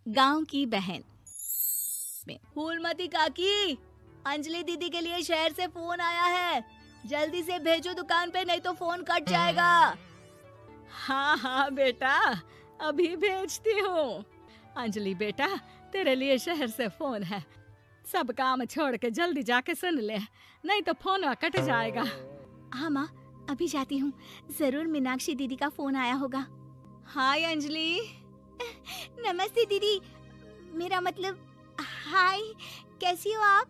गांव की बहन में। फूलमती काकी, अंजलि दीदी के लिए शहर से फोन आया है, जल्दी से भेजो दुकान पे, नहीं तो फोन कट जाएगा। हाँ हाँ बेटा, अभी भेजती हूँ। अंजलि बेटा, तेरे लिए शहर से फोन है, सब काम छोड़ के जल्दी जाके सुन ले, नहीं तो फोन कट जाएगा। हाँ माँ, अभी जाती हूँ, जरूर मीनाक्षी दीदी का फोन आया होगा। हाय अंजलि। नमस्ते दीदी, मेरा मतलब हाय, कैसी हो आप?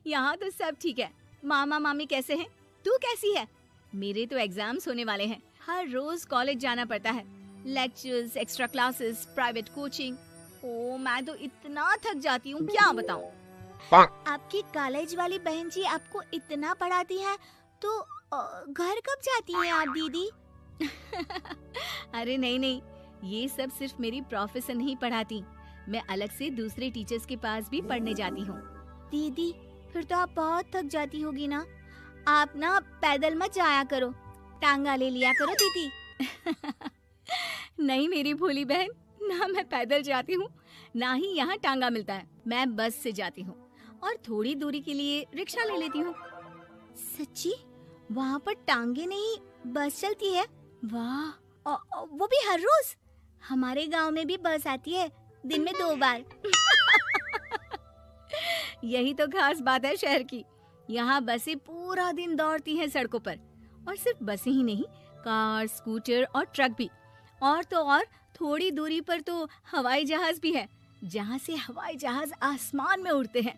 यहाँ तो सब ठीक है। मामा मामी कैसे हैं? तू कैसी है? मेरे तो एग्जाम्स होने वाले हैं, हर रोज कॉलेज जाना पड़ता है, lectures, extra classes, private coaching. ओ मैं तो इतना थक जाती हूँ, क्या बताऊँ। आपकी कॉलेज वाली बहन जी आपको इतना पढ़ाती है, तो घर कब जाती हैं आप दीदी? अरे नहीं नहीं, ये सब सिर्फ मेरी प्रोफेसर नहीं पढ़ाती, मैं अलग से दूसरे टीचर्स के पास भी पढ़ने जाती हूँ। दीदी फिर तो आप बहुत थक जाती होगी ना, आप ना पैदल मत जाया करो, टांगा ले लिया करो दीदी। नहीं मेरी भोली बहन, ना मैं पैदल जाती हूँ, ना ही यहाँ टांगा मिलता है, मैं बस से जाती हूँ और थोड़ी दूरी के लिए रिक्शा ले लेती हूँ। सच्ची? वहाँ पर टांगे नहीं बस चलती है? वाह, वो भी हर रोज? हमारे गांव में भी बस आती है, दिन में 2 बार। यही तो खास बात है शहर की, यहाँ बसें पूरा दिन दौड़ती हैं सड़कों पर, और सिर्फ बसें ही नहीं, कार, स्कूटर और ट्रक भी, और तो और थोड़ी दूरी पर तो हवाई जहाज भी है, जहाँ से हवाई जहाज आसमान में उड़ते हैं।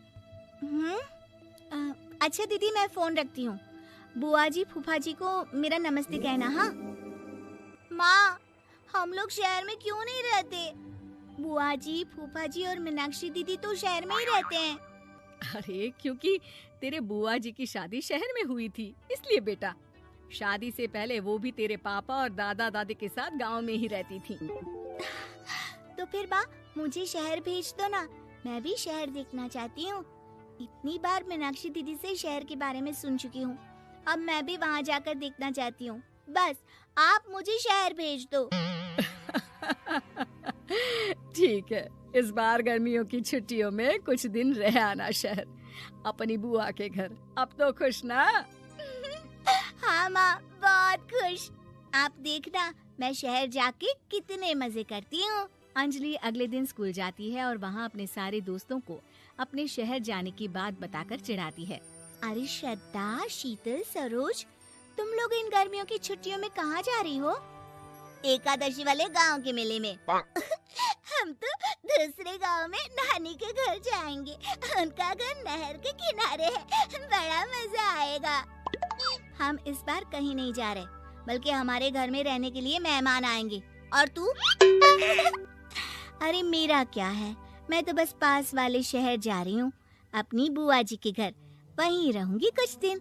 अच्छा दीदी, मैं फोन रखती हूँ, बुआ जी फूफा जी को मेरा नमस्ते कहना। हाँ माँ, हम लोग शहर में क्यों नहीं रहते? बुआ जी, फूफा जी और मीनाक्षी दीदी तो शहर में ही रहते हैं। अरे क्योंकि तेरे बुआ जी की शादी शहर में हुई थी, इसलिए बेटा। शादी से पहले वो भी तेरे पापा और दादा दादी के साथ गांव में ही रहती थी। तो फिर बा, मुझे शहर भेज दो ना, मैं भी शहर देखना चाहती हूँ। इतनी बार मीनाक्षी दीदी से शहर के बारे में सुन चुकी हूँ, अब मैं भी वहाँ जाकर देखना चाहती हूँ। बस आप मुझे शहर भेज दो। ठीक है, इस बार गर्मियों की छुट्टियों में कुछ दिन रह आना शहर, अपनी बुआ के घर। अब तो खुश ना? हाँ माँ, बहुत खुश। आप देखना मैं शहर जाके कितने मजे करती हूँ। अंजलि अगले दिन स्कूल जाती है और वहाँ अपने सारे दोस्तों को अपने शहर जाने की बात बताकर चिढ़ाती है। अरे श्रद्धा, शीतल, सरोज, तुम लोग इन गर्मियों की छुट्टियों में कहाँ जा रही हो? एकादशी वाले गांव के मेले में। हम तो दूसरे गांव में नानी के घर जाएंगे, उनका घर नहर के किनारे है, बड़ा मजा आएगा। हम इस बार कहीं नहीं जा रहे, बल्कि हमारे घर में रहने के लिए मेहमान आएंगे। और तू? अरे मेरा क्या है, मैं तो बस पास वाले शहर जा रही हूँ, अपनी बुआ जी के घर, वहीं रहूंगी कुछ दिन।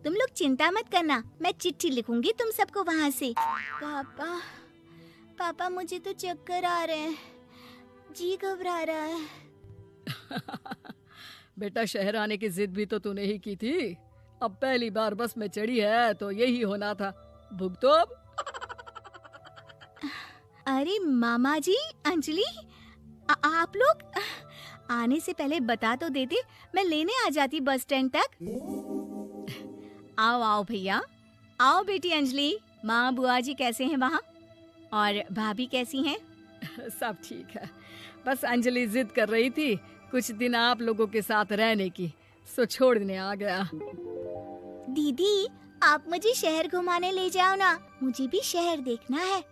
तुम लोग चिंता मत करना, मैं चिट्ठी लिखूंगी तुम सबको वहाँ से। पापा मुझे तो चक्कर आ रहे हैं, जी घबरा रहा है। बेटा शहर आने की जिद भी तो तूने ही की थी, अब पहली बार बस में चढ़ी है तो यही होना था, भुगतो अब। अरे मामा जी, अंजलि, आप लोग आने से पहले बता तो देते, मैं लेने आ जाती बस स्टैंड तक। आओ आओ भैया, आओ बेटी अंजलि। माँ बुआ जी कैसे हैं वहाँ, और भाभी कैसी हैं? सब ठीक है, बस अंजलि जिद कर रही थी कुछ दिन आप लोगों के साथ रहने की, सो छोड़ने आ गया। दीदी आप मुझे शहर घुमाने ले जाओ ना, मुझे भी शहर देखना है।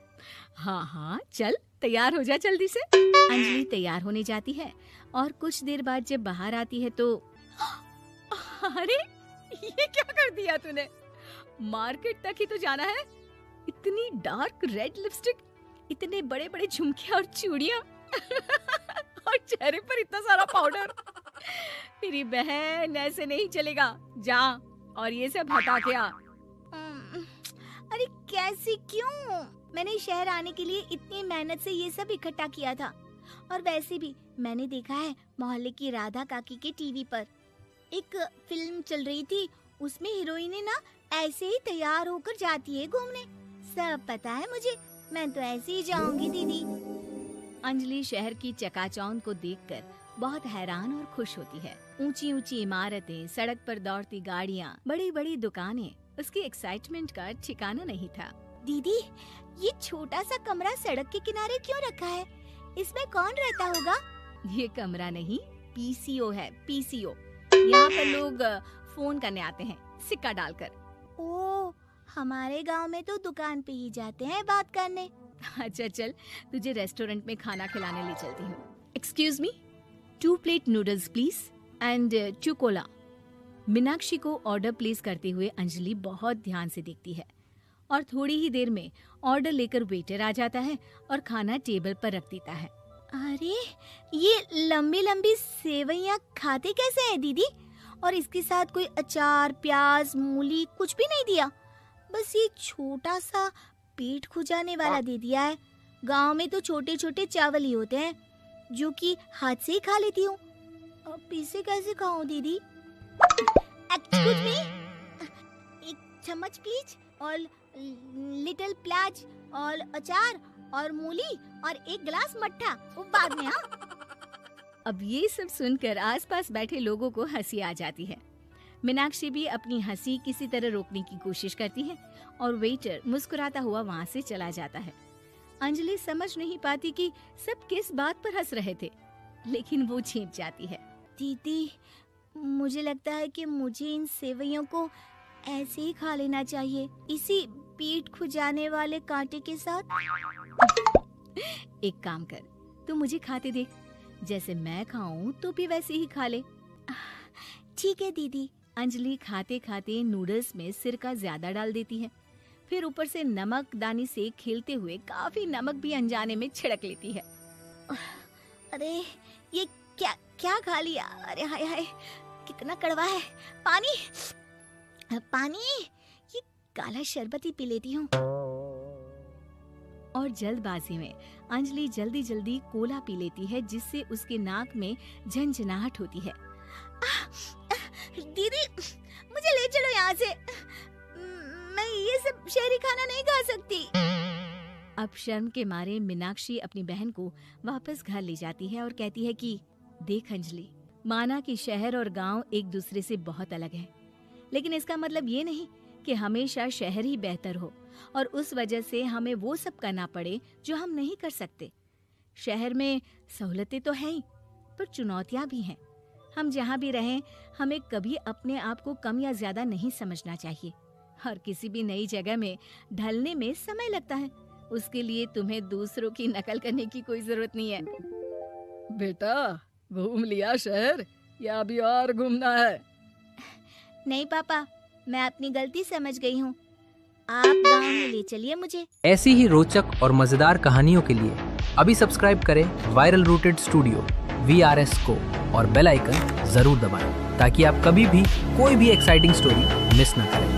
हाँ हाँ चल, तैयार हो जा जल्दी से। अंजलि तैयार होने जाती है और कुछ देर बाद जब बाहर आती है तो अरे ये क्या कर दिया तूने, मार्केट तक ही तो जाना है, इतनी डार्क रेड लिपस्टिक, इतने बड़े बड़े झुमके और चूड़ियां और चेहरे पर इतना सारा पाउडर। मेरी बहन ऐसे नहीं चलेगा, जा और ये सब हटा के आ। अरे कैसे, क्यों? मैंने शहर आने के लिए इतनी मेहनत से ये सब इकट्ठा किया था, और वैसे भी मैंने देखा है मोहल्ले की राधा काकी के टीवी पर एक फिल्म चल रही थी, उसमें हीरोइन ना ऐसे ही तैयार होकर जाती है घूमने। सब पता है मुझे, मैं तो ऐसे ही जाऊंगी दीदी। अंजलि शहर की चकाचौंध को देखकर बहुत हैरान और खुश होती है। ऊंची ऊंची इमारतें, सड़क पर दौड़ती गाड़ियाँ, बड़ी बड़ी दुकानें, उसकी एक्साइटमेंट का ठिकाना नहीं था। दीदी, ये छोटा सा कमरा सड़क के किनारे क्यों रखा है? इसमें कौन रहता होगा? ये कमरा नहीं, पीसीओ है, पीसीओ। यहाँ पर लोग फोन करने आते हैं, सिक्का डालकर। ओ, हमारे गांव में तो दुकान पे ही जाते हैं बात करने। अच्छा चल, तुझे रेस्टोरेंट में खाना खिलाने ले चलती हूँ। Excuse me, 2 plate noodles please and 2 Cola. Meenakshi को ऑर्डर प्लेस करते हुए अंजलि बहुत ध्यान से देखती है और थोड़ी ही देर में ऑर्डर लेकर वेटर आ जाता है और खाना टेबल पर रख देता है। अरे, ये लंबी लंबी सेवइयाँ खाते कैसे हैं दीदी? और इसके साथ कोई अचार, प्याज, मूली कुछ भी नहीं दिया, बस ये छोटा सा पेट खुजाने वाला दे दिया है। गांव में तो छोटे छोटे चावल ही होते हैं जो कि हाथ से ही खा लेती हूँ। अब इसे कैसे खाऊं दीदी? एक्सक्यूज मी, एक चम्मच प्लीज, और लिटिल प्याज और अचार और मूली और एक गिलास मट्ठा, वो बाद में। हाँ। अब ये सब सुनकर आसपास बैठे लोगों को हंसी आ जाती है। मीनाक्षी भी अपनी हंसी किसी तरह रोकने की कोशिश करती है और वेटर मुस्कुराता हुआ वहाँ से चला जाता है। अंजलि समझ नहीं पाती कि सब किस बात पर हंस रहे थे, लेकिन वो छिप जाती है। दीदी, मुझे लगता है कि मुझे इन सेवइयों को ऐसे ही खा लेना चाहिए, इसी पेट खुजाने वाले कांटे के साथ। एक काम कर, तू मुझे खाते देख, जैसे मैं खाऊं तो भी वैसे ही खा ले। ठीक है दीदी। अंजलि खाते खाते नूडल्स में सिरका ज्यादा डाल देती है, फिर ऊपर से नमक दानी से खेलते हुए काफी नमक भी अनजाने में छिड़क लेती है। अरे, ये क्या क्या खा लिया? अरे हाय हाय, कितना कड़वा है। पानी पानी, ये काला शरबत ही पी लेती हूँ। और जल्दबाजी में अंजलि जल्दी जल्दी कोला पी लेती है, जिससे उसके नाक में झंझनाहट होती है। दीदी, मुझे ले चलो यहाँ से, मैं ये सब शहरी खाना नहीं खा सकती। अब शर्म के मारे मीनाक्षी अपनी बहन को वापस घर ले जाती है और कहती है कि देख अंजलि, माना कि शहर और गांव एक दूसरे से बहुत अलग है, लेकिन इसका मतलब ये नहीं कि हमेशा शहर ही बेहतर हो और उस वजह से हमें वो सब करना पड़े जो हम नहीं कर सकते। शहर में सहूलतें तो हैं ही, पर चुनौतियां भी हैं। हम जहाँ भी रहें, हमें कभी अपने आप को कम या ज्यादा नहीं समझना चाहिए। और किसी भी नई जगह में ढलने में समय लगता है, उसके लिए तुम्हें दूसरों की नकल करने की कोई जरूरत नहीं है। बेटा, घूम लिया शहर या अभी और घूमना है? नहीं पापा, मैं अपनी गलती समझ गई हूँ, आप गांव में ले चलिए मुझे। ऐसी ही रोचक और मजेदार कहानियों के लिए अभी सब्सक्राइब करें वायरल रूटेड स्टूडियो VRS को और बेल आइकन जरूर दबाएं ताकि आप कभी भी कोई भी एक्साइटिंग स्टोरी मिस ना करें।